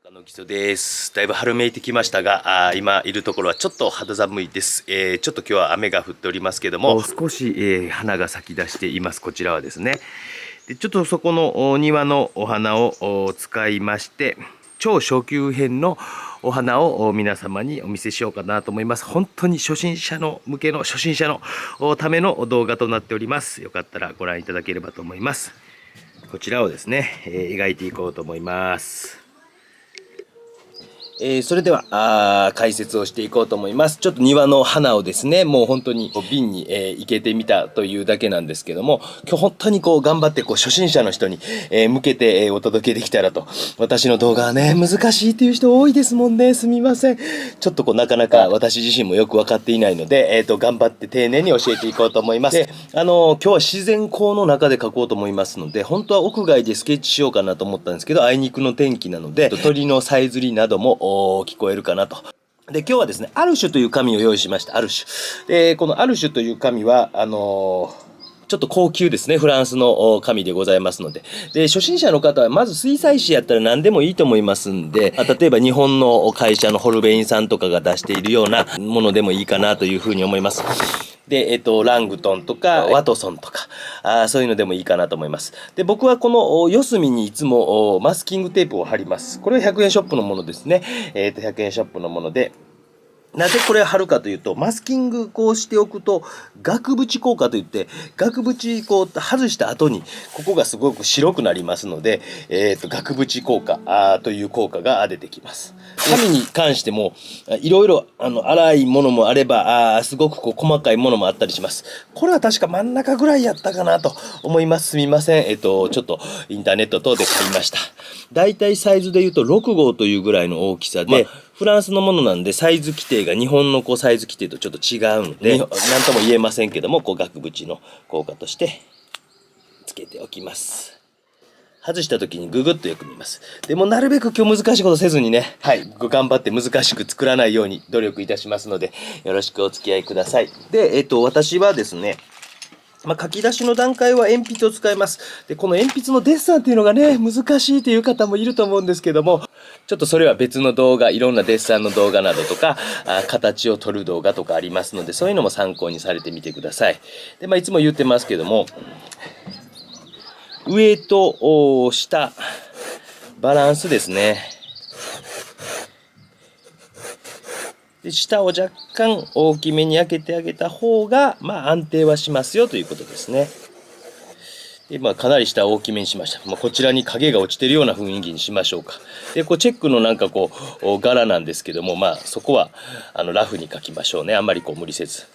赤の基礎です。だいぶ春めいてきましたが、今いるところはちょっと肌寒いです。ちょっと今日は雨が降っておりますけども、少し、花が咲き出しています。こちらはですね。でちょっとそこの庭のお花を使いまして、超初級編のお花を皆様にお見せしようかなと思います。本当に初心者の向けの初心者のための動画となっております。よかったらご覧いただければと思います。こちらをですね、描いていこうと思います。それでは解説をしていこうと思います。ちょっと庭の花をですね、もう本当に瓶に、生けてみたというだけなんですけども、今日本当に頑張って初心者の人に、向けて、お届けできたらと。私の動画はね、難しいという人多いですもんね。すみません。ちょっとなかなか私自身もよく分かっていないので、頑張って丁寧に教えていこうと思います。で、今日は自然光の中で描こうと思いますので、本当は屋外でスケッチしようかなと思ったんですけど、あいにくの天気なので、鳥のさえずりなども聞こえるかなと。で、今日はですね、アルシュという紙を用意しました。アルシュ。で、このアルシュという紙は、ちょっと高級ですね。フランスの紙でございますので。で、初心者の方は、まず水彩紙やったら何でもいいと思いますんで、例えば日本の会社のホルベインさんとかが出しているようなものでもいいかなというふうに思います。で、ラングトンとか、ワトソンとか、そういうのでもいいかなと思います。で、僕はこの四隅にいつもマスキングテープを貼ります。これは100円ショップのものですね。100円ショップのもので、なぜこれを貼るかというと、マスキングしておくと、額縁効果といって、額縁外した後に、ここがすごく白くなりますので、額縁効果という効果が出てきます。紙に関しても、いろいろ粗いものもあれば、すごく細かいものもあったりします。これは確か真ん中ぐらいやったかなと思います。すみません。ちょっとインターネット等で買いました。だいたいサイズで言うと6号というぐらいの大きさで、フランスのものなんでサイズ規定が日本のサイズ規定とちょっと違うので、何とも言えませんけども、額縁の効果としてつけておきます。外した時にググッとよく見ます。でもなるべく今日難しいことせずにね、頑張って難しく作らないように努力いたしますので、よろしくお付き合いください。で、私はですね、書き出しの段階は鉛筆を使います。で、この鉛筆のデッサンっていうのがね、難しいという方もいると思うんですけども、ちょっとそれは別の動画、いろんなデッサンの動画などとか、形を取る動画とかありますので、そういうのも参考にされてみてください。で、いつも言ってますけども、上と下、バランスですね。で、下を若干大きめに開けてあげた方が、安定はしますよということですね。で、かなり下大きめにしました。こちらに影が落ちてるような雰囲気にしましょうか。で、チェックの柄なんですけども、そこは、ラフに描きましょうね。あんまり無理せず。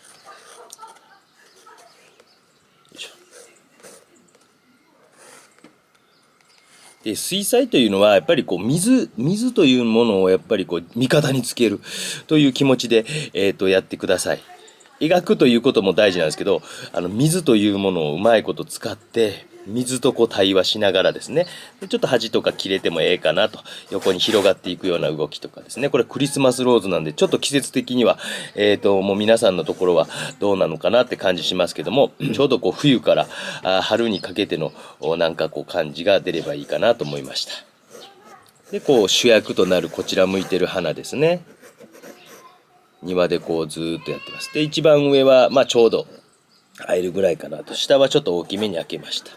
で、水彩というのはやっぱり水というものをやっぱり味方につけるという気持ちで、やってください。描くということも大事なんですけど、水というものをうまいこと使って、水と対話しながらですね、でちょっと端とか切れてもええかなと、横に広がっていくような動きとかですね、これクリスマスローズなんで、ちょっと季節的には、もう皆さんのところはどうなのかなって感じしますけども、ちょうど冬から春にかけての感じが出ればいいかなと思いました。で、主役となるこちら向いてる花ですね。庭でずーっとやってます。で、一番上はちょうど入るぐらいかなと。下はちょっと大きめに開けました。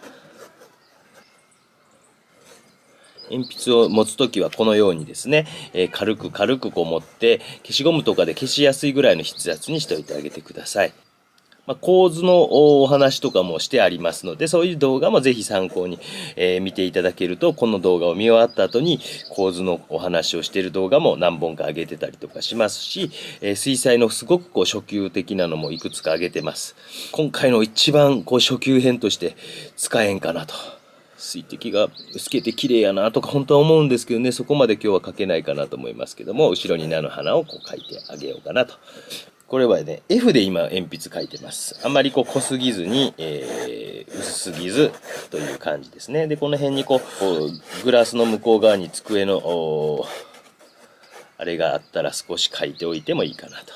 鉛筆を持つときはこのようにですね、軽く持って、消しゴムとかで消しやすいぐらいの筆圧にしておいてあげてください。構図のお話とかもしてありますので、そういう動画もぜひ参考に、見ていただけると、この動画を見終わった後に構図のお話をしている動画も何本か上げてたりとかしますし、水彩のすごく初級的なのもいくつか上げてます。今回の一番初級編として使えんかなと。水滴が透けて綺麗やなとか本当は思うんですけどね、そこまで今日は描けないかなと思いますけども、後ろに菜の花を描いてあげようかなと。これはね、F で今鉛筆書いてます。あんまり濃すぎずに、薄すぎずという感じですね。で、この辺にグラスの向こう側に机のあれがあったら少し書いておいてもいいかなと。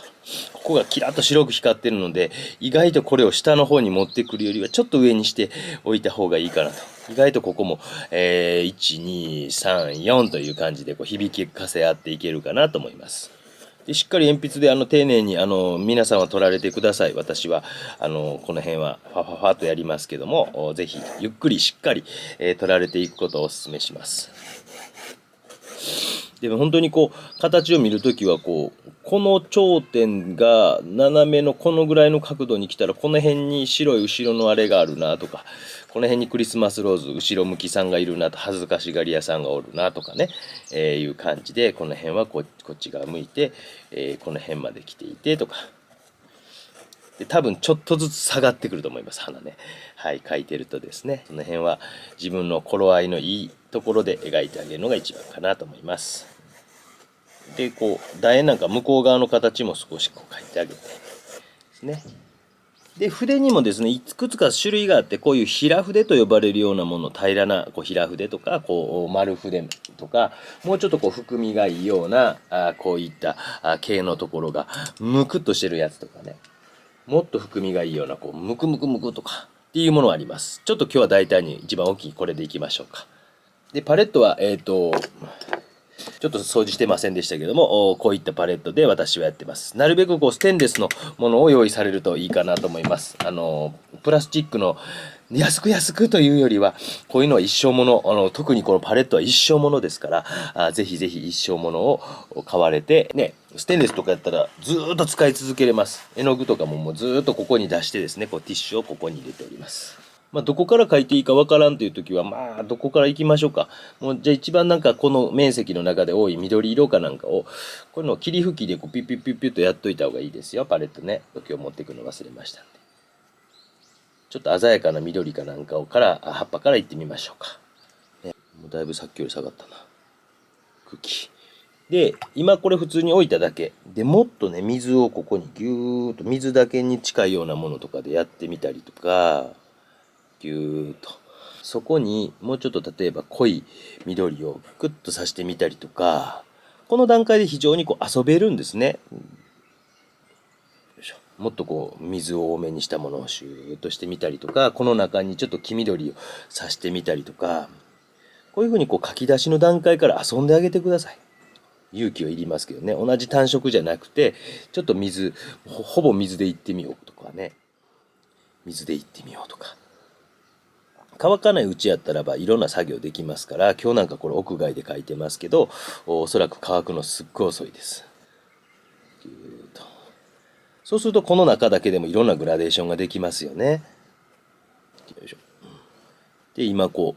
ここがキラッと白く光ってるので、意外とこれを下の方に持ってくるよりはちょっと上にしておいた方がいいかなと。意外とここも、1、2、3、4という感じでこう響かせ合っていけるかなと思います。でしっかり鉛筆で丁寧に皆さんは取られてください。私はこの辺はファファファとやりますけども、ぜひゆっくりしっかり、取られていくことをお勧めします。でも本当にこう形を見るときはこの頂点が斜めのこのぐらいの角度に来たらこの辺に白い後ろのあれがあるなとか、この辺にクリスマスローズ後ろ向きさんがいるなと、恥ずかしがり屋さんがおるなとかね、いう感じでこの辺はこっち側向いて、この辺まで来ていてとかで、多分ちょっとずつ下がってくると思います、花ね。はい、描いてるとですね、その辺は自分の頃合いのいいところで描いてあげるのが一番かなと思います。でこう楕円なんか向こう側の形も少しこう描いてあげてですね。で筆にもですねいくつか種類があって、こういう平筆と呼ばれるようなもの、平らなこう平筆とかこう丸筆とか、もうちょっとこう含みがいいようなこういった形のところがむくっとしてるやつとかね、もっと含みがいいようなこうムクムクムクとかっていうものがあります。ちょっと今日は大体に一番大きいこれでいきましょうか。でパレットはちょっと掃除してませんでしたけども、こういったパレットで私はやってます。なるべくこうステンレスのものを用意されるといいかなと思います。プラスチックの安くというよりは、こういうのは一生もの、特にこのパレットは一生ものですから、ぜひぜひ一生ものを買われて、ね、ステンレスとかやったらずーっと使い続けれます。絵の具とかももうずーっとここに出してですね、こうティッシュをここに入れております。どこから書いていいかわからんという時は、どこから行きましょうか。もう、じゃあ一番なんかこの面積の中で多い緑色かなんかを、こういうのを霧吹きでこうピュピュピュピュとやっといた方がいいですよ、パレットね。今日持っていくの忘れましたんで。ちょっと鮮やかな緑かなんかを葉っぱから行ってみましょうか。ね、もうだいぶさっきより下がったな。茎。で、今これ普通に置いただけ。で、もっとね、水をここにギューッと、水だけに近いようなものとかでやってみたりとか、ギューッとそこにもうちょっと例えば濃い緑をクッとさしてみたりとか、この段階で非常にこう遊べるんですね。もっとこう水を多めにしたものをシューッとしてみたりとか、この中にちょっと黄緑をさしてみたりとか、こういうふうにこう書き出しの段階から遊んであげてください。勇気はいりますけどね、同じ単色じゃなくてちょっとほぼ水でいってみようとかね、水でいってみようとか、乾かないうちやったらばいろんな作業できますから、今日なんかこれ屋外で書いてますけど、おそらく乾くのすっごい遅いです。そうするとこの中だけでもいろんなグラデーションができますよね。よいしょ。で今こ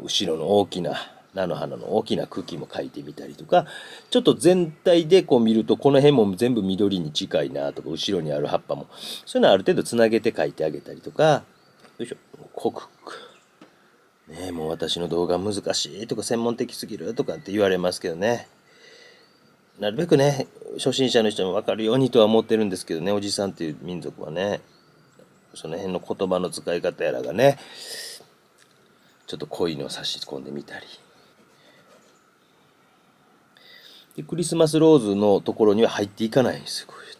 う後ろの大きな菜の花の大きな茎も描いてみたりとか、ちょっと全体でこう見るとこの辺も全部緑に近いなとか、後ろにある葉っぱもそういうのある程度つなげて描いてあげたりとか、よいしょ、濃くね、もう私の動画難しいとか専門的すぎるとかって言われますけどね、なるべくね初心者の人も分かるようにとは思ってるんですけどね、おじさんっていう民族はね、その辺の言葉の使い方やらがね、ちょっと濃いのを差し込んでみたりで、クリスマスローズのところには入っていかないんですよ。こういっ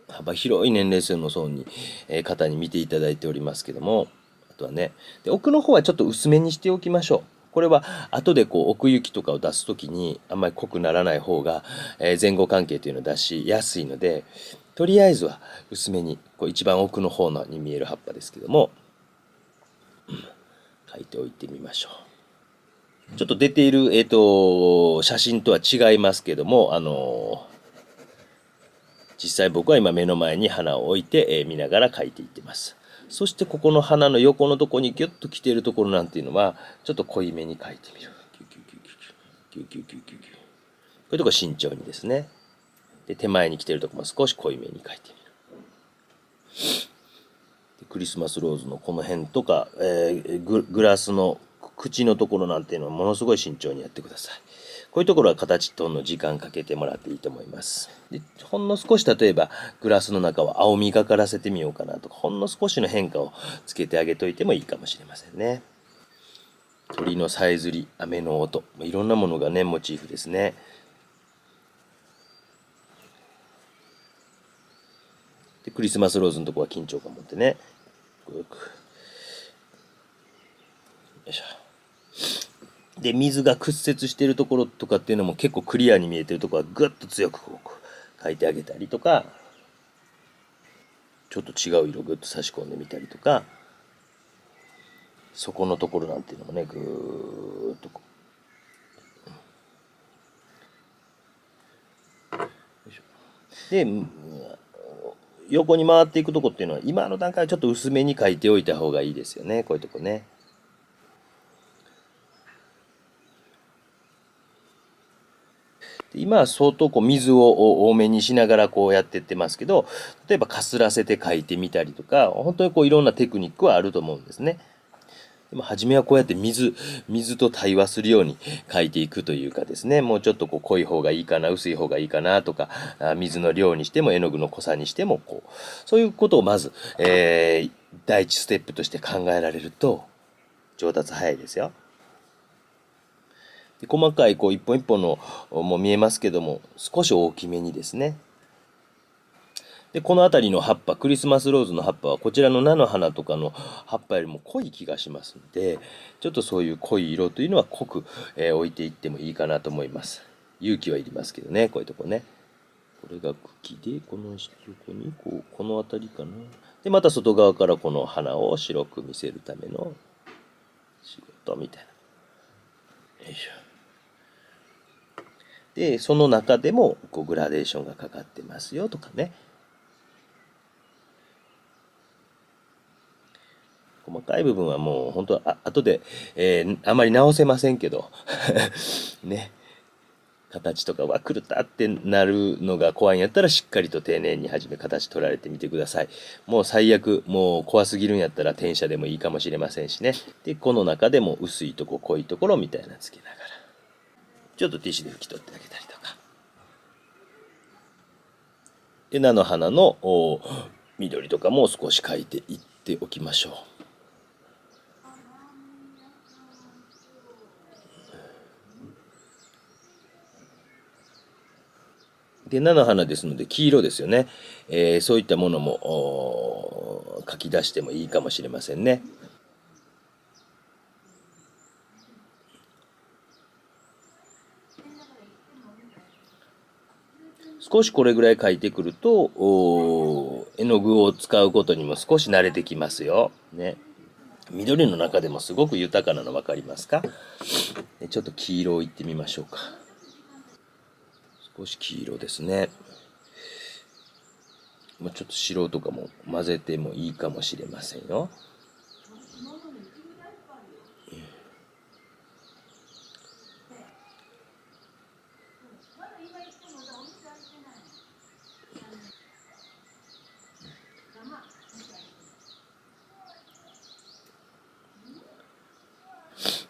た幅広い年齢層の層に、方に見ていただいておりますけども、あとはね、で奥の方はちょっと薄めにしておきましょう。これは後でこう奥行きとかを出す時にあんまり濃くならない方が、前後関係というのを出しやすいので、とりあえずは薄めにこう一番奥の方のに見える葉っぱですけども、描いておいてみましょう。ちょっと出ている、写真とは違いますけども、実際僕は今目の前に花を置いて、見ながら描いていってます。そしてここの花の横のところにギュッと来ているところなんていうのはちょっと濃いめに描いてみる。こういうとこ慎重にですね。で手前に来ているところも少し濃いめに描いてみる。でクリスマスローズのこの辺とか、グラスの口のところなんていうのはものすごい慎重にやってください。こういうところは形との時間かけてもらっていいと思います。でほんの少し例えばグラスの中を青みがからせてみようかなとか、ほんの少しの変化をつけてあげといてもいいかもしれませんね。鳥のさえずり、雨の音、いろんなものがねモチーフですね。クリスマスローズのとこは緊張感持ってね。よいしょ。で、水が屈折しているところとかっていうのも結構クリアに見えてるところはぐっと強くこう描いてあげたりとか、ちょっと違う色ぐっと差し込んでみたりとか、そこのところなんていうのもね、ぐーっとこう。よいしょ。で、横に回っていくとこっていうのは今の段階はちょっと薄めに描いておいた方がいいですよね、こういうとこね。今は相当こう水を多めにしながらこうやってってますけど、例えばかすらせて描いてみたりとか、本当にこういろんなテクニックはあると思うんですね。でも初めはこうやって水と対話するように描いていくというかですね、もうちょっとこう濃い方がいいかな、薄い方がいいかなとか、水の量にしても絵の具の濃さにしてもこう、そういうことをまず、第一ステップとして考えられると上達早いですよ。で細かいこう一本一本のも見えますけども、少し大きめにですね。でこの辺りの葉っぱ、クリスマスローズの葉っぱはこちらの菜の花とかの葉っぱよりも濃い気がしますので、ちょっとそういう濃い色というのは濃く、置いていってもいいかなと思います。勇気はいりますけどね、こういうとこね。これが茎で、この横にこうこの辺りかな。でまた外側からこの花を白く見せるための仕事みたいな。よいしょ。でその中でもこうグラデーションがかかってますよとかね。細かい部分はもう本当後で、あまり直せませんけどね、形とかは狂ったってなるのが怖いんやったらしっかりと丁寧に初め形取られてみてください。もう最悪もう怖すぎるんやったら転写でもいいかもしれませんしね。でこの中でも薄いとこ濃いところみたいなつけながらちょっとティッシュで拭き取ってあげたりとか。で菜の花の緑とかも少し描いていっておきましょう。で菜の花ですので黄色ですよね、そういったものも書き出してもいいかもしれませんね。少しこれぐらい書いてくると絵の具を使うことにも少し慣れてきますよ。ね、緑の中でもすごく豊かなの分かりますか？ちょっと黄色をいってみましょうか。少し黄色ですね。もうちょっと白とかも混ぜてもいいかもしれませんよ。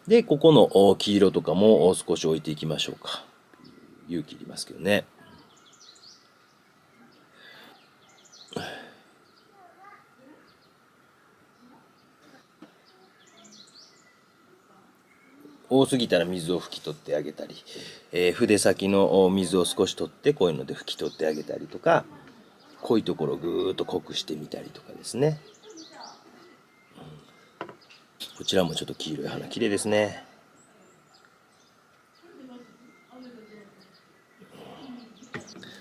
でここの黄色とかも少し置いていきましょうか。勇気いりますけどね。多すぎたら水を拭き取ってあげたり、筆先の水を少し取ってこういうので拭き取ってあげたりとか、濃いところをぐーっと濃くしてみたりとかですね。こちらもちょっと黄色い花綺麗ですね。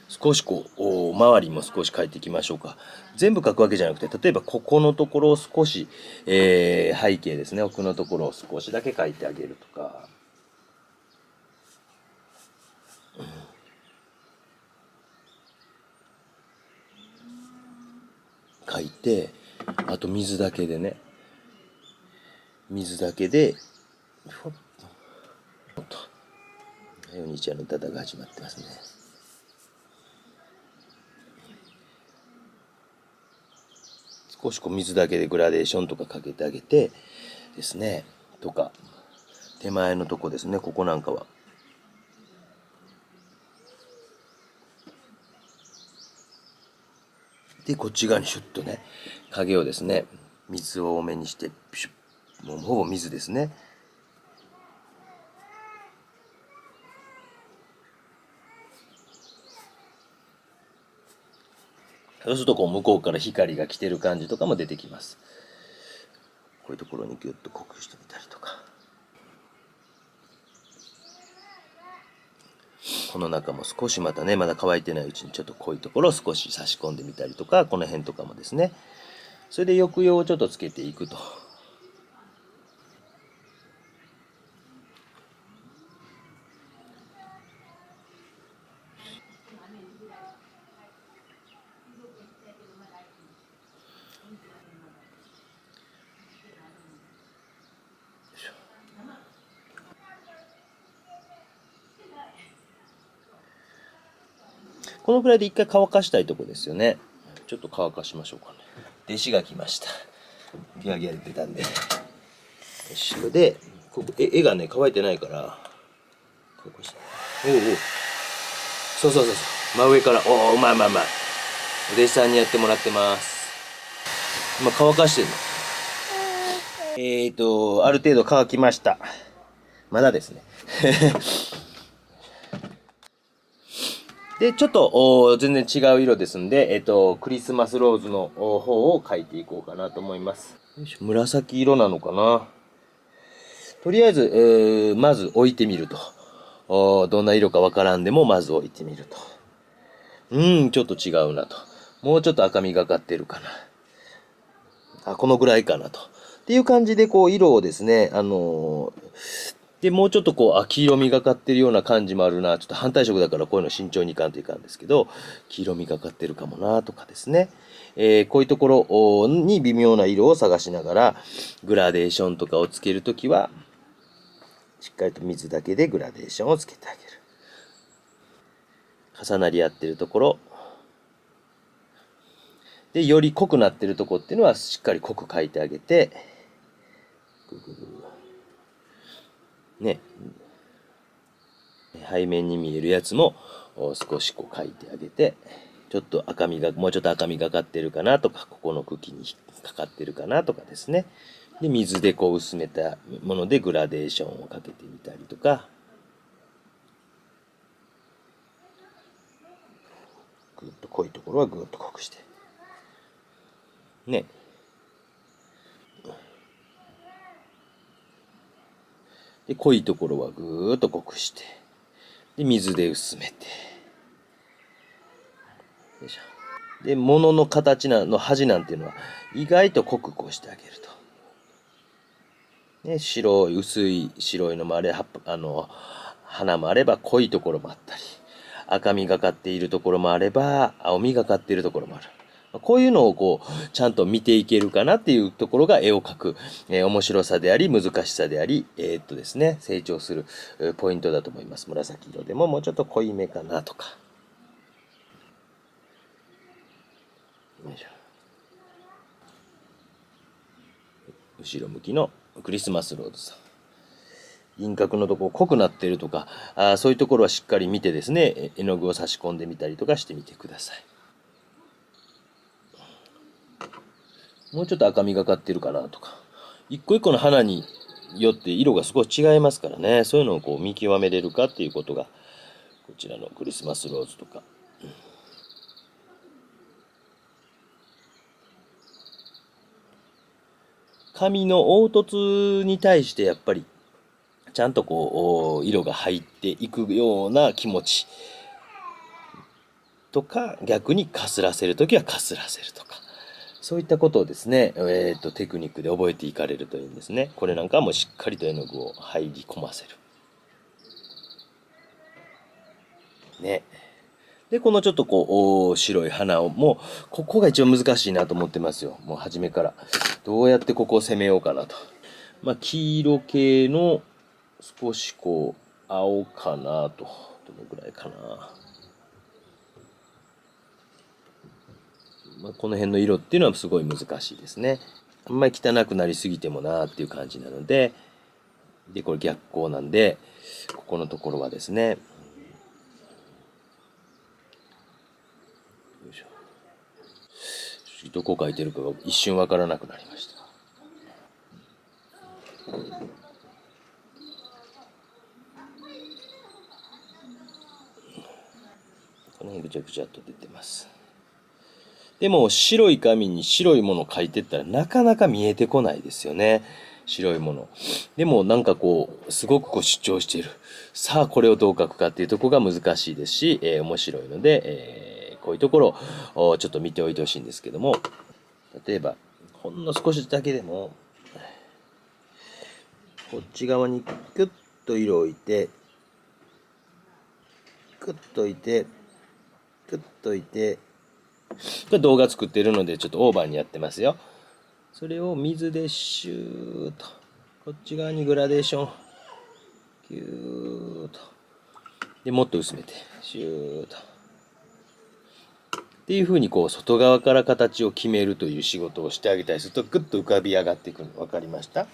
少しこう周りも少し描いていきましょうか。全部描くわけじゃなくて、例えばここのところを少し、背景ですね、奥のところを少しだけ描いてあげるとか。描いて、あと水だけでね、水だけでふわっとお兄ちゃんのダダが始まってますね。少しこう水だけでグラデーションとかかけてあげてですね、とか手前のとこですね、ここなんかはでこっち側にシュッとね影をですね、水を多めにしてピシュッ、もうほぼ水ですね。そうするとこう向こうから光が来てる感じとかも出てきます。こういうところにギュッと濃くしてみたりとか、この中も少しまたね、まだ乾いてないうちにちょっと濃いところを少し差し込んでみたりとか、この辺とかもですね。それで抑揚をちょっとつけていくと。このくらいで一回乾かしたいとこですよね。ちょっと乾かしましょうかね。弟子が来ました。ギャーギャー言ってたんで。それで、ここ絵がね、乾いてないから、こうして。おうおう。そうそうそうそう。真上から、おお、うまいうまいうまい。お弟子さんにやってもらってます。今乾かしてるの。ある程度乾きました。まだですね。で、ちょっと全然違う色ですんで、クリスマスローズの方を描いていこうかなと思います。紫色なのかな。とりあえず、まず置いてみると。どんな色かわからんでも、まず置いてみると。ちょっと違うなと。もうちょっと赤みがかってるかな。あ、このぐらいかなと。っていう感じで、こう、色をですね、で、もうちょっとこう、黄色みがかってるような感じもあるな。ちょっと反対色だからこういうの慎重にいかんといかんですけど、黄色みがかってるかもなとかですね。こういうところに微妙な色を探しながら、グラデーションとかをつけるときは、しっかりと水だけでグラデーションをつけてあげる。重なり合ってるところ。で、より濃くなってるところっていうのは、しっかり濃く描いてあげて、ね、背面に見えるやつも少しこう描いてあげて、ちょっと赤みが、もうちょっと赤みがかってるかなとか、ここの茎に引っかかってるかなとかですね。で、水でこう薄めたものでグラデーションをかけてみたりとか、ぐっと濃いところはぐっと濃くして。ね。で、濃いところはぐーっと濃くして。で、水で薄めて。よいしょ。で、物の形の端なんていうのは意外と濃くこうしてあげると。ね、白い、薄い白いのもあれ、花もあれば濃いところもあったり、赤みがかっているところもあれば、青みがかっているところもある。こういうのをこう、ちゃんと見ていけるかなっていうところが絵を描く、面白さであり、難しさであり、ですね、成長するポイントだと思います。紫色でももうちょっと濃いめかなとか。よいしょ。後ろ向きのクリスマスローズさん。輪郭のところ濃くなってるとか、そういうところはしっかり見てですね、絵の具を差し込んでみたりとかしてみてください。もうちょっと赤みがかってるかなとか。一個一個の花によって色が少し違いますからね、そういうのをこう見極めれるかっていうことが、こちらのクリスマスローズとか。紙の凹凸に対してやっぱりちゃんとこう色が入っていくような気持ちとか、逆にかすらせるときはかすらせるとか、そういったことをですね、テクニックで覚えていかれるといいんですね。これなんかもしっかりと絵の具を入り込ませる。ね。で、このちょっとこう、白い花を、もう、ここが一番難しいなと思ってますよ。もう初めから。どうやってここを攻めようかなと。まあ、黄色系の少しこう、青かなと。どのぐらいかな。まあ、この辺の色っていうのはすごい難しいですね。あんまり汚くなりすぎてもなーっていう感じなので、で、これ逆光なんで、ここのところはですね、よいしょ。どこ書いてるかが一瞬わからなくなりました。この辺ぐちゃぐちゃっと出てます。でも白い紙に白いものを書いてったらなかなか見えてこないですよね。白いもの。でもなんかこう、すごくこう主張している。さあこれをどう書くかっていうところが難しいですし、面白いので、こういうところをちょっと見ておいてほしいんですけども、例えば、ほんの少しだけでも、こっち側にグッと色を置いて、グッと置いて、グッと置いて、これ動画作ってるのでちょっとオーバーにやってますよ。それを水でシューッと、こっち側にグラデーション、ギューッと。で、もっと薄めて、シューッと。っていう風にこう外側から形を決めるという仕事をしてあげたりするとグッと浮かび上がっていくの分かりました？よ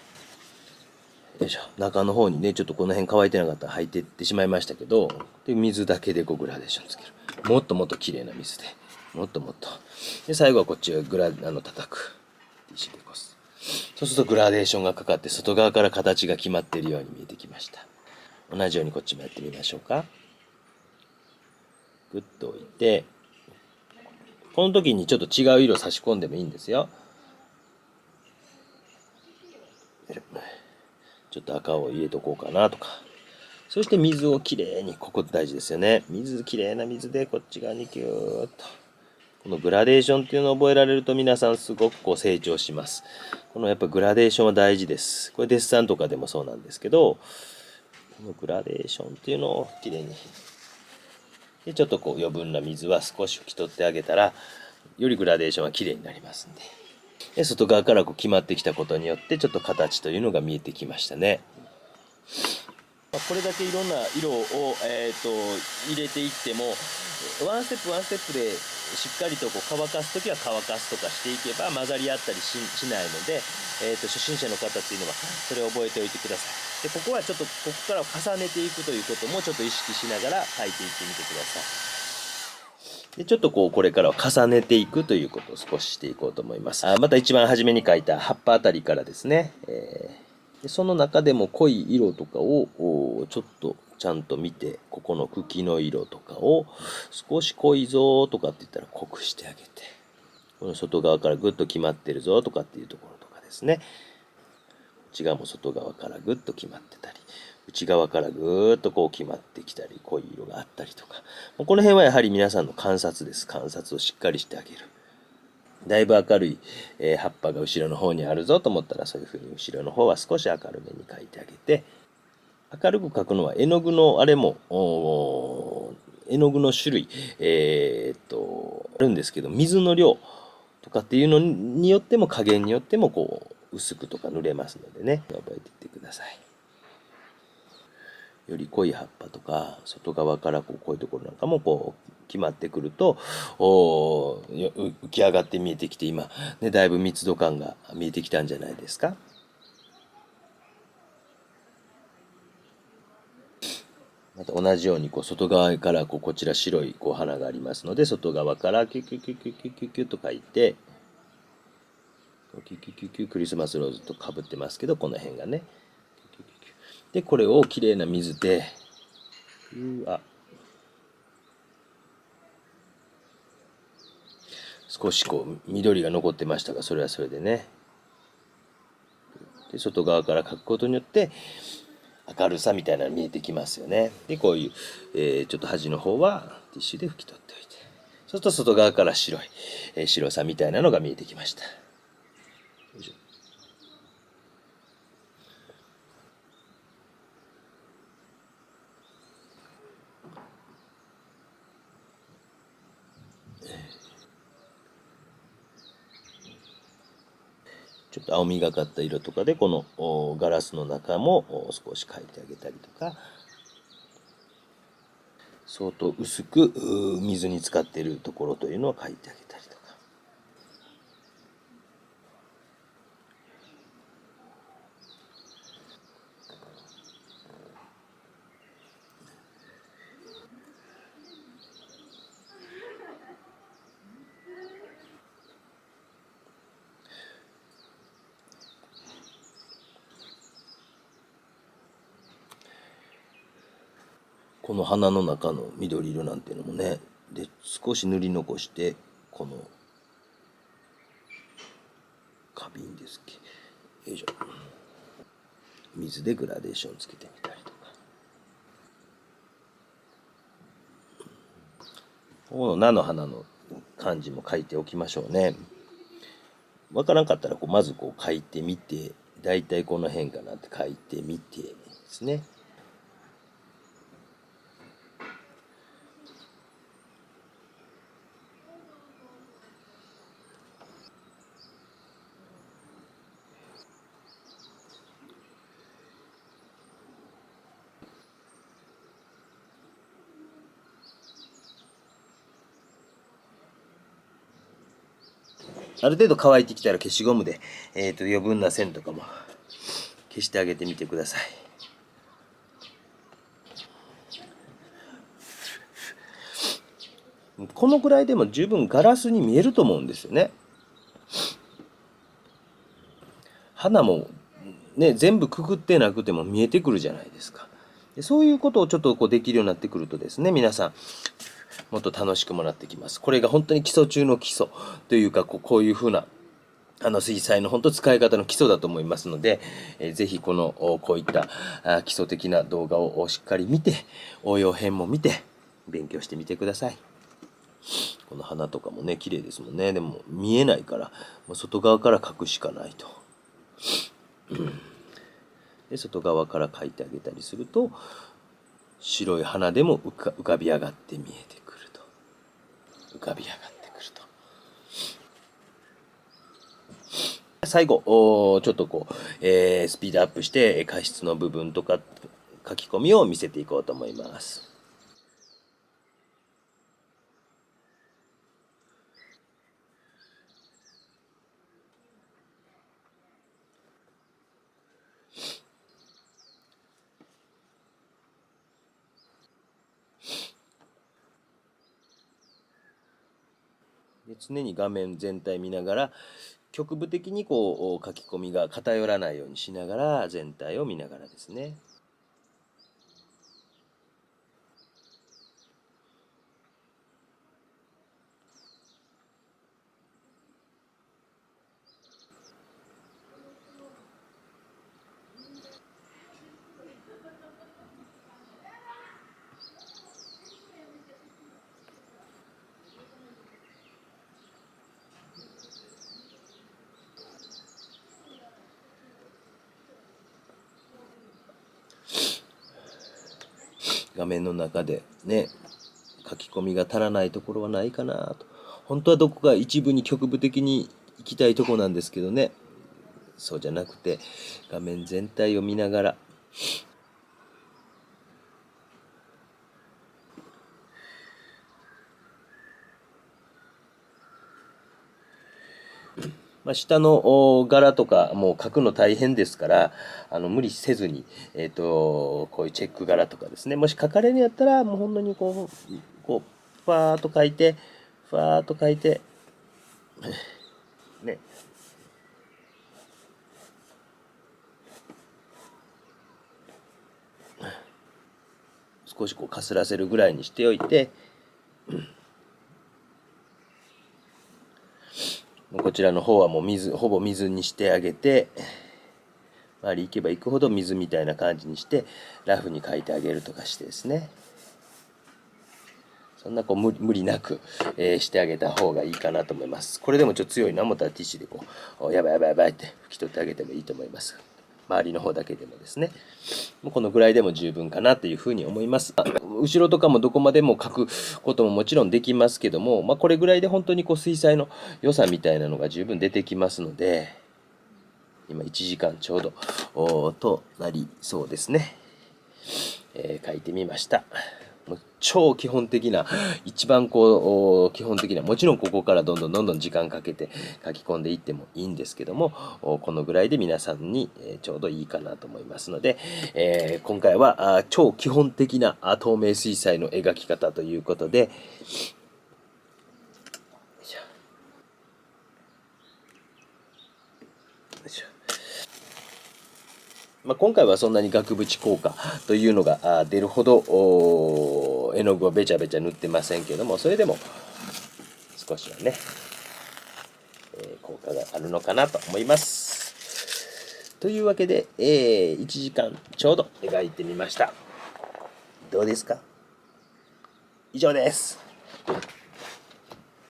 いしょ。中の方にねちょっとこの辺乾いてなかったら入っていってしまいましたけど、で水だけでこうグラデーションつける。もっともっと綺麗な水でもっともっと。で最後はこっちを叩く。石でこす。そうするとグラデーションがかかって外側から形が決まっているように見えてきました。同じようにこっちもやってみましょうか。グッと置いて、この時にちょっと違う色差し込んでもいいんですよ。ちょっと赤を入れとこうかなとか。そして水をきれいに、ここ大事ですよね。きれいな水でこっち側にギューッと。このグラデーションっていうのを覚えられると皆さんすごくこう成長します。このやっぱグラデーションは大事です。これデッサンとかでもそうなんですけど、このグラデーションっていうのをきれいに。で、ちょっとこう余分な水は少し拭き取ってあげたら、よりグラデーションはきれいになりますんで。で、外側からこう決まってきたことによってちょっと形というのが見えてきましたね。これだけいろんな色を、入れていってもワンステップワンステップでしっかりとこう乾かす時は乾かすとかしていけば混ざり合ったり しないので、初心者の方っていうのはそれを覚えておいてください。でここはちょっとここから重ねていくということもちょっと意識しながら書いていってみてください。でちょっとこうこれからは重ねていくということを少ししていこうと思います。また一番初めに書いた葉っぱあたりからですね、でその中でも濃い色とかをちょっとちゃんと見て、ここの茎の色とかを少し濃いぞとかって言ったら濃くしてあげて、この外側からグッと決まってるぞとかっていうところとかですね、内側も外側からグッと決まってたり、内側からぐーっとこう決まってきたり、濃い色があったりとか、この辺はやはり皆さんの観察です。観察をしっかりしてあげる。だいぶ明るい、葉っぱが後ろの方にあるぞと思ったら、そういうふうに後ろの方は少し明るめに描いてあげて、明るく描くのは絵の具のあれも絵の具の種類あるんですけど、水の量とかっていうのによっても加減によってもこう薄くとか塗れますのでね、覚えていってください。より濃い葉っぱとか外側からこうこういうところなんかもこう決まってくると浮き上がって見えてきて、今ねだいぶ密度感が見えてきたんじゃないですか。また同じようにこう外側からこちら白いこう花がありますので、外側からキュキュキュキュキュキュキュと書いて、キュキュキュキュクリスマスローズとかぶってますけど、この辺がね、でこれをきれいな水で少しこう緑が残ってましたが、それはそれでね、で外側から描くことによって明るさみたいなのが見えてきますよね。でこういう、ちょっと端の方はティッシュで拭き取っておいて、そうすると外側から白い、白さみたいなのが見えてきました。ちょっと青みがかった色とかでこのガラスの中も少し描いてあげたりとか、相当薄く水に浸かっているところというのを描いてあげたりとか。この花の中の緑色なんていうのもね、で少し塗り残して、この瓶ですっけ。よいしょ。水でグラデーションつけてみたりとか。ここの菜の花の感じも書いておきましょうね。わからんかったらまず書いてみて、だいたいこの辺かなって書いてみてですね。ある程度乾いてきたら消しゴムで、余分な線とかも消してあげてみてください。このぐらいでも十分ガラスに見えると思うんですよね。花もね、全部くくってなくても見えてくるじゃないですか。でそういうことをちょっとできるようになってくるとですね、皆さんもっと楽しくもなってきます。これが本当に基礎中の基礎というか、こういうふうな水彩の本当使い方の基礎だと思いますので、ぜひこういった基礎的な動画をしっかり見て、応用編も見て勉強してみてください。この花とかもね、綺麗ですもんね。でも見えないから、もう外側から描くしかないと。で外側から描いてあげたりすると、白い花でも浮かび上がって見えてくると。浮かび上がってくると。最後、ちょっとスピードアップして加筆の部分とか書き込みを見せていこうと思います。で常に画面全体見ながら、局部的に書き込みが偏らないようにしながら、全体を見ながらですね。画面の中でね、書き込みが足らないところはないかなと。本当はどこか一部に局部的に行きたいとこなんですけどね、そうじゃなくて画面全体を見ながら、下の柄とかもう描くの大変ですから、無理せずに、こういうチェック柄とかですね、もし描かれるんやったら、もう本当にファーっと描いて、ファーっと描いて、ね、少しかすらせるぐらいにしておいて、こちらの方はもうほぼ水にしてあげて、周り行けば行くほど水みたいな感じにしてラフに描いてあげるとかしてですね、そんな無理なく、してあげた方がいいかなと思います。これでもちょっと強いな思ったらティッシュでやばいやばいやばいって拭き取ってあげてもいいと思います。周りの方だけでもですね、もうこのぐらいでも十分かなというふうに思います。後ろとかもどこまでも描くことももちろんできますけども、これぐらいで本当に水彩の良さみたいなのが十分出てきますので、今1時間ちょうどとなりそうですね。書いてみました。もう超基本的な、一番基本的な、もちろんここからどんどん時間かけて書き込んでいってもいいんですけども、このぐらいで皆さんにちょうどいいかなと思いますので、今回は超基本的な透明水彩の描き方ということで、今回はそんなに額縁効果というのが出るほど絵の具をべちゃべちゃ塗ってませんけども、それでも少しはね、効効果があるのかなと思います。というわけで、1時間ちょうど描いてみました。どうですか？以上です。